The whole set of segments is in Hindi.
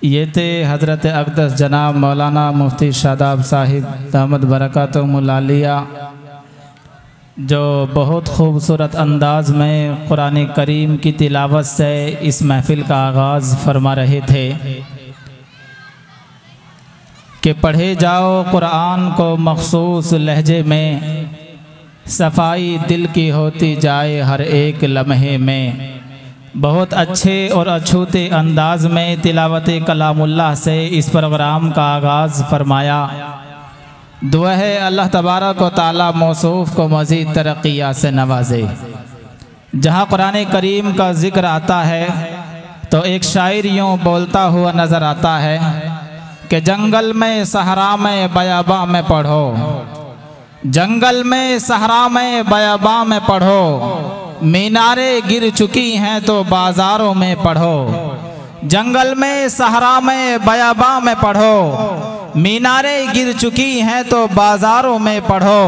ये थे हज़रत अक़दस जनाब मौलाना मुफ्ती शादाब साहिब दामद बरकातुहुमुल आलिया, जो बहुत खूबसूरत अंदाज़ में कुरान करीम की तिलावत से इस महफ़िल का आगाज़ फरमा रहे थे कि पढ़े जाओ कुरान को मखसूस लहजे में, सफाई दिल की होती जाए हर एक लम्हे में। बहुत अच्छे और अछूते अंदाज़ में तिलावत कलामुल्लाह से इस प्रोग्राम का आगाज़ फरमाया। दुआ है अल्लाह तबारक व तआला मौसूफ़ को मज़ीद तरक्कियाँ से नवाजे। जहाँ कुरान करीम का ज़िक्र आता है तो एक शायर यूँ बोलता हुआ नज़र आता है कि जंगल में सहरा में बयाबा में पढ़ो, जंगल में सहरा में बयाबा में पढ़ो, मीनारे गिर चुकी हैं तो बाज़ारों में पढ़ो। जंगल में सहरा में बयाबा में पढ़ो, मीनारे गिर चुकी हैं तो बाज़ारों में पढ़ो।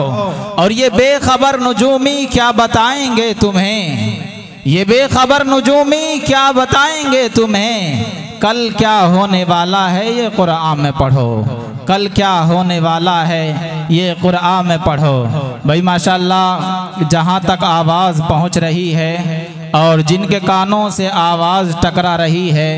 और ये बेखबर नजूमी क्या बताएंगे तुम्हें, ये बेखबर नजूमी क्या बताएंगे तुम्हें, कल क्या होने वाला है ये कुरान में पढ़ो, कल क्या होने वाला है ये कुरान में पढ़ो। भाई माशाअल्लाह, जहाँ तक आवाज़ पहुँच रही है और जिनके कानों से आवाज़ टकरा रही है,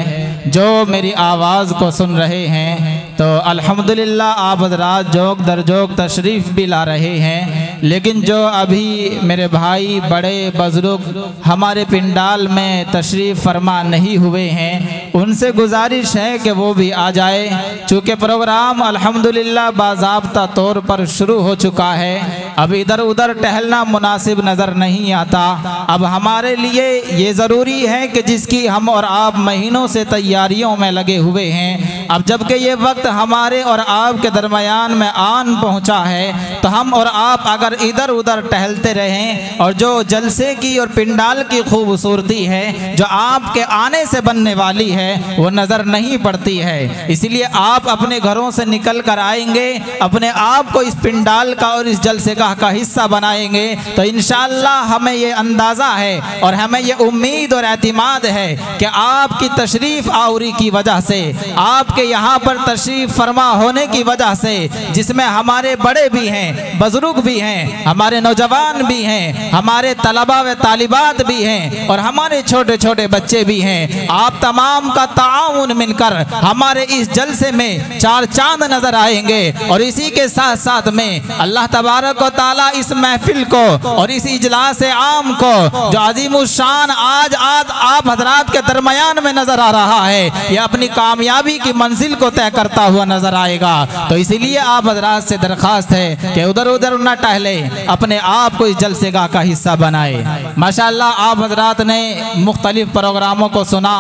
जो मेरी आवाज़ को सुन रहे हैं, तो अल्हम्दुलिल्लाह आप हज़रात जोक दर जोक तशरीफ़ भी ला रहे हैं। लेकिन जो अभी मेरे भाई बड़े बुज़ुर्ग हमारे पिंडाल में तशरीफ़ फरमा नहीं हुए हैं, उनसे गुजारिश है कि वो भी आ जाए। चूँकि प्रोग्राम अल्हम्दुलिल्लाह बाज़ाब्ता तौर पर शुरू हो चुका है, अब इधर उधर टहलना मुनासिब नज़र नहीं आता। अब हमारे लिए ये ज़रूरी है कि जिसकी हम और आप महीनों से तैयारियों में लगे हुए हैं, अब जबकि ये वक्त हमारे और आपके दरमियान में आन पहुंचा है, तो हम और आप अगर इधर उधर टहलते रहें और जो जलसे की और पिंडाल की खूबसूरती है जो आपके आने से बनने वाली है वो नज़र नहीं पड़ती है। इसलिए आप अपने घरों से निकल कर आएंगे, अपने आप को इस पिंडाल का और इस जलसेगाह का हिस्सा बनाएंगे, तो इंशाअल्लाह हमें ये अंदाज़ा है और हमें ये उम्मीद और एतिमाद है कि आपकी तशरीफ़ आवरी की वजह से, आपके यहाँ पर तशरीफ़ फरमा होने की वजह से, जिसमें हमारे बड़े भी हैं, बुजुर्ग भी हैं, हमारे नौजवान भी हैं, हमारे तलबा व तालिबात भी हैं और हमारे छोटे छोटे बच्चे भी हैं, आप तमाम का ताउन मिलकर हमारे इस जलसे में चार चांद नजर आएंगे। और इसी के साथ साथ में अल्लाह तबारक व तआला इस महफिल को और इस इजलास आम को जो अज़ीमुश्शान आज आप हजरात के दरमियान में नजर आ रहा है, यह अपनी कामयाबी की मंजिल को तय करता हुआ नजर आएगा। तो इसीलिए आप हजरात से दरख्वास्त है कि उधर उधर न टहले, अपने आप को इस जलसेगाह का हिस्सा बनाए। माशाअल्लाह आप हजरात ने मुख्तलिफ प्रोग्रामों को सुना,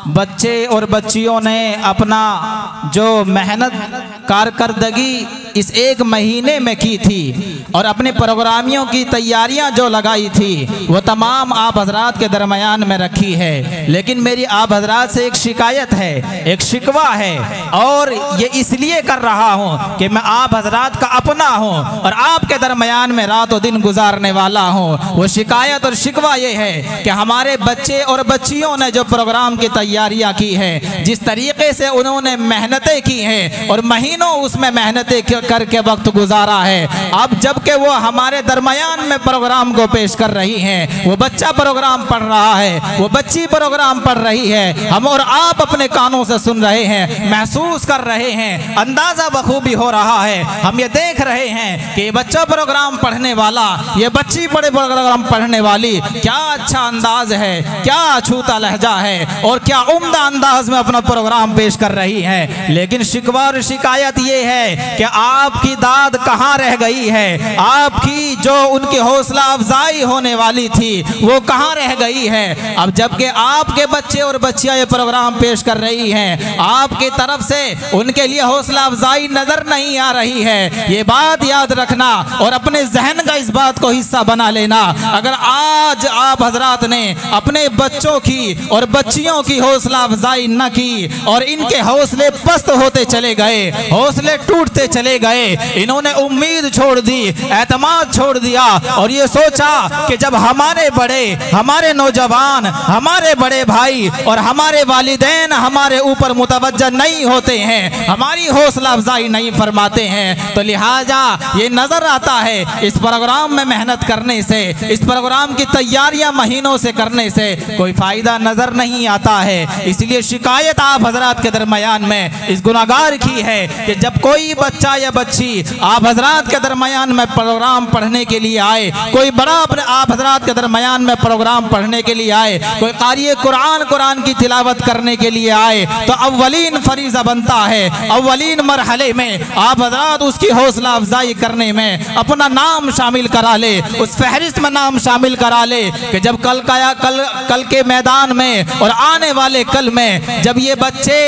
बच्चे और बच्चियों ने अपना जो मेहनत कारकर्दगी इस एक महीने में की थी और अपने प्रोग्रामियों की तैयारियां जो लगाई थी वो तमाम आप हजरात के दरमियान में रखी है। लेकिन मेरी आप हजरात से एक शिकायत है, एक शिकवा है, और ये इसलिए कर रहा हूँ कि मैं आप हजरात का अपना हूँ और आपके दरमियान में रात और दिन गुजारने वाला हूँ। वो शिकायत और शिकवा ये है कि हमारे बच्चे और बच्चियों ने जो प्रोग्राम की तैयारियाँ की है, जिस तरीके से उन्होंने मेहनतें की हैं और महीनों उसमें मेहनतें करके वक्त गुजारा है, अब जबकि वो हमारे दरमियान में प्रोग्राम को पेश कर रही हैं, वो बच्चा प्रोग्राम पढ़ रहा है, वो बच्ची प्रोग्राम पढ़ रही है, हम और आप अपने कानों से सुन रहे हैं, महसूस कर रहे हैं, अंदाज़ा बखूबी हो रहा है। हम ये देख रहे हैं कि ये बच्चा प्रोग्राम पढ़ने वाला, ये बच्ची बड़े प्रोग्राम पढ़ने वाली, क्या अच्छा अंदाज है, क्या अछूता लहजा है और क्या उम्दा अंदाज में अपना प्रोग्राम पेश कर रही है। लेकिन शिकवा और शिकायत ये है कि आपकी दाद कहाँ रह गई है, आपकी जो उनकी हौसला अफजाई होने वाली थी वो कहाँ रह गई है। अब जबकि आपके बच्चे और बच्चियां ये प्रोग्राम पेश कर रही हैं, आपकी तरफ से उनके लिए हौसला अफजाई नजर नहीं आ रही है। ये बात याद रखना और अपने जहन का इस बात को हिस्सा बना लेना। अगर आज आप हजरात ने अपने बच्चों की और बच्चियों की हौसला अफजाई न की और इनके हौसले पस्त होते चले गए, हौसले टूटते चले गए, इन्होंने उम्मीद छोड़ दी, एतमाद छोड़ दिया और ये सोचा कि जब हमारे बड़े, हमारे नौजवान, हमारे बड़े भाई और हमारे वालिदैन हमारे ऊपर मुतवज्जह नहीं होते हैं, हमारी हौसला अफजाई नहीं फरमाते हैं, तो लिहाजा ये नजर आता है इस प्रोग्राम में मेहनत करने से, इस प्रोग्राम की तैयारियां महीनों से करने से कोई फायदा नजर नहीं आता है। इसलिए शिकायत आप हजरात के दरमियान में इस गुनाहगार की है कि जब कोई बच्चा या बच्ची आप हजरात के दरमियान में प्रोग्राम पढ़ने के लिए आए, कोई बड़ा अपने आप हजरात के दरमियान में प्रोग्राम पढ़ने के लिए आए, कोई कारी कुरान की तिलावत करने के लिए आए, तो अव्वलीन फरीज़ा बनता है, अव्वलीन मरहले में आप हजरात उसकी हौसला अफजाई करने में अपना नाम शामिल करा ले, उस फहरिस्त में नाम शामिल करा ले कि जब कल के मैदान में और आने वाले कल में जब ये बच्चे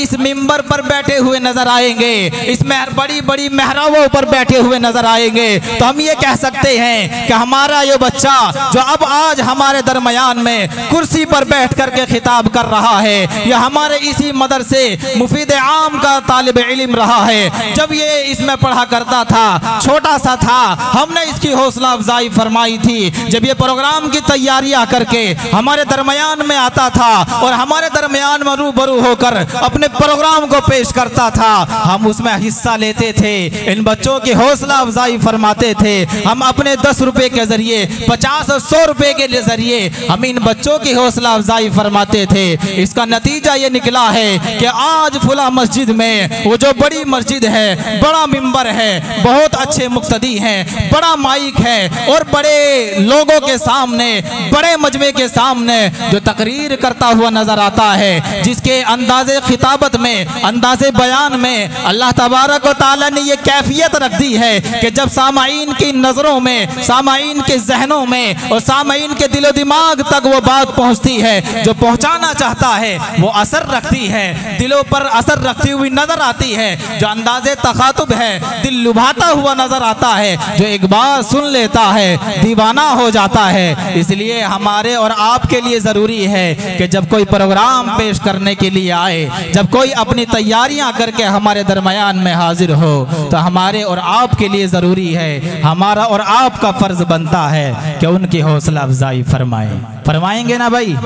इस मिंबर पर बैठे हुए नजर आएंगे, इस बड़ी बड़ी मेहराबों पर बैठे हुए नजर आएंगे, तो हम ये कह सकते हैं कि हमारा ये बच्चा जो अब आज हमारे दरमियान में कुर्सी पर बैठ करके खिताब कर रहा है, यह हमारे इसी मदरसे मुफीद आम का तालिब इल्म रहा है। जब ये इसमें पढ़ा करता था, छोटा सा था, हमने इसकी हौसला अफजाई फरमाई थी। जब ये प्रोग्राम की तैयारियां करके हमारे दरमियान में आता था और हमारे दरमियान में रूबरू होकर अपने प्रोग्राम को पेश करता था, हम उसमें हिस्सा लेते थे, इन बच्चों की हौसला अफजाई फरमाते थे। हम अपने 10 रुपए के जरिए, 50 और 100 रुपए के जरिए हम इन बच्चों की हौसला अफजाई फरमाते थे। इसका नतीजा ये निकला है कि आज फुला मस्जिद में, वो जो बड़ी मस्जिद है, बड़ा मिंबर है, बहुत अच्छे मुक्तदी हैं, बड़ा माइक है और बड़े लोगों के सामने, बड़े मजमे के सामने जो तकरीर करता हुआ नजर आता है, जिसके अंदाजे खिताबत में, अंदाजे बयान में अल्लाह तबारक व तआला ने ये कैफियत रख दी है कि जब सामाईन की नजरों में, सामाईन के जहनों में और सामाईन के दिलो दिमाग तक वो बात पहुंचती है, जो पहुंचाना चाहता है वो असर रखती है, दिलों पर असर रखती हुई नजर आती है, जो अंदाजे तखातुब है, दिल लुभाता हुआ नजर आता है, जो एक बार सुन लेता है दीवाना हो जाता है। इसलिए हमारे और आपके लिए ज़रूरी है कि जब कोई प्रोग्राम पेश करने के लिए आए, जब कोई अपनी तैयारियां करके हमारे दरमियान में हाजिर हो, तो हमारे और आपके लिए ज़रूरी है, हमारा और आपका फ़र्ज बनता है कि उनकी हौसला अफजाई फरमाएंगे ना भाई?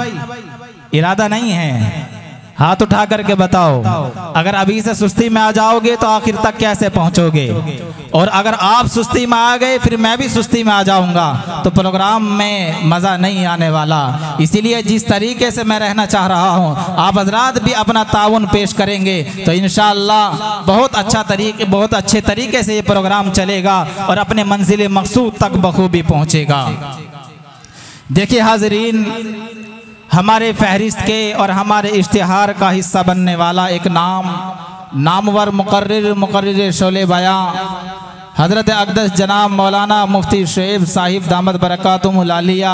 इरादा नहीं है, हाथ उठा करके बताओ। अगर अभी से सुस्ती में आ जाओगे तो आखिर तक कैसे पहुंचोगे? और अगर आप सुस्ती में आ गए फिर मैं भी सुस्ती में आ जाऊंगा तो प्रोग्राम में मज़ा नहीं आने वाला। इसीलिए जिस तरीके से मैं रहना चाह रहा हूं, आप हजरात भी अपना ताउन पेश करेंगे तो इंशाअल्लाह बहुत अच्छे तरीके से ये प्रोग्राम चलेगा और अपने मंजिल मकसूद तक बखूबी पहुँचेगा। देखिए हाज़रीन, हमारे फहरिस्त के और हमारे इश्तिहार का हिस्सा बनने वाला एक नामवर मुकर्रिर शोले बयां हज़रत अक़दस जनाब मौलाना मुफ्ती शुएब साहिब दामद बरकातुहुल आलिया,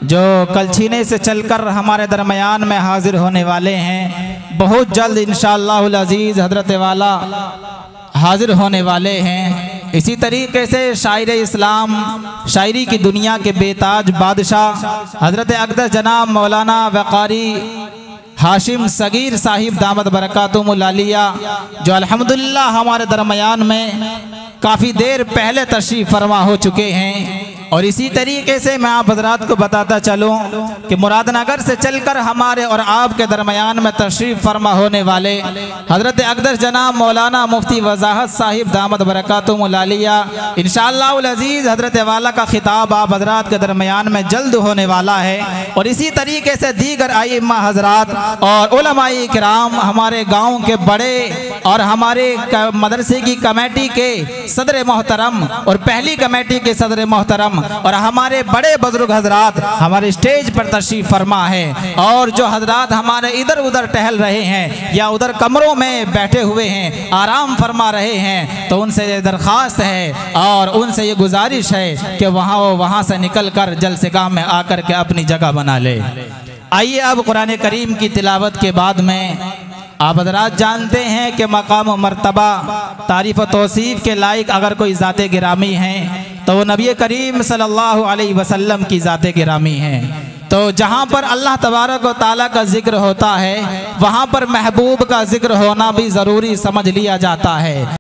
जो कलछीने से चलकर हमारे दरमियान में हाजिर होने वाले हैं। बहुत जल्द इंशाअल्लाहुल अज़ीज़ हज़रत वाला हाजिर होने वाले हैं। इसी तरीके से शायर इस्लाम, शायरी की दुनिया के बेताज बादशाह हज़रत अक़दस जनाब मौलाना वक़ारी हाशिम सगीर साहिब दामद बरकातुहुल आलिया, जो अल्हम्दुलिल्लाह हमारे दरमियान में काफ़ी देर पहले तशरीफ़ फरमा हो चुके हैं। और इसी तरीके से मैं आप हजरात को बताता चलूँ कि मुरादनगर से चलकर हमारे और आपके दरमियान में तशरीफ़ फरमा होने वाले हज़रत अक़दस जनाब मौलाना मुफ्ती वज़ाहत साहिब दामद बरकातुहुल आलिया, इंशाअल्लाहुल अज़ीज़ हज़रत वाला का खिताब आप हजरात के दरमियान में जल्द होने वाला है। और इसी तरीके से दीगर आइम्मा हजरात और उलमाए इकराम, हमारे गाँव के बड़े और हमारे मदरसे की कमेटी के सदर मोहतरम और पहली कमेटी के सदर मोहतरम और हमारे बड़े बुजुर्ग हजरात हमारे स्टेज पर तशरीफ फरमा है। और जो हजरात हमारे इधर उधर टहल रहे हैं या उधर कमरों में बैठे हुए हैं, आराम फरमा रहे हैं, तो उनसे ये दरख्वास्त है और उनसे ये गुजारिश है कि वहाँ से निकल कर जलसेगाह में आकर के अपनी जगह बना ले। आइए अब कुरान करीम की तिलावत के बाद में आप हजरात जानते हैं कि मकाम मर्तबा तारीफ़ व तौसीफ़ के लायक अगर कोई ज़ाते गिरामी हैं तो वो नबी करीम सल्लल्लाहु अलैहि वसल्लम की ज़ाते गिरामी हैं। तो जहाँ पर अल्लाह तबारक व तआला का जिक्र होता है वहाँ पर महबूब का जिक्र होना भी ज़रूरी समझ लिया जाता है।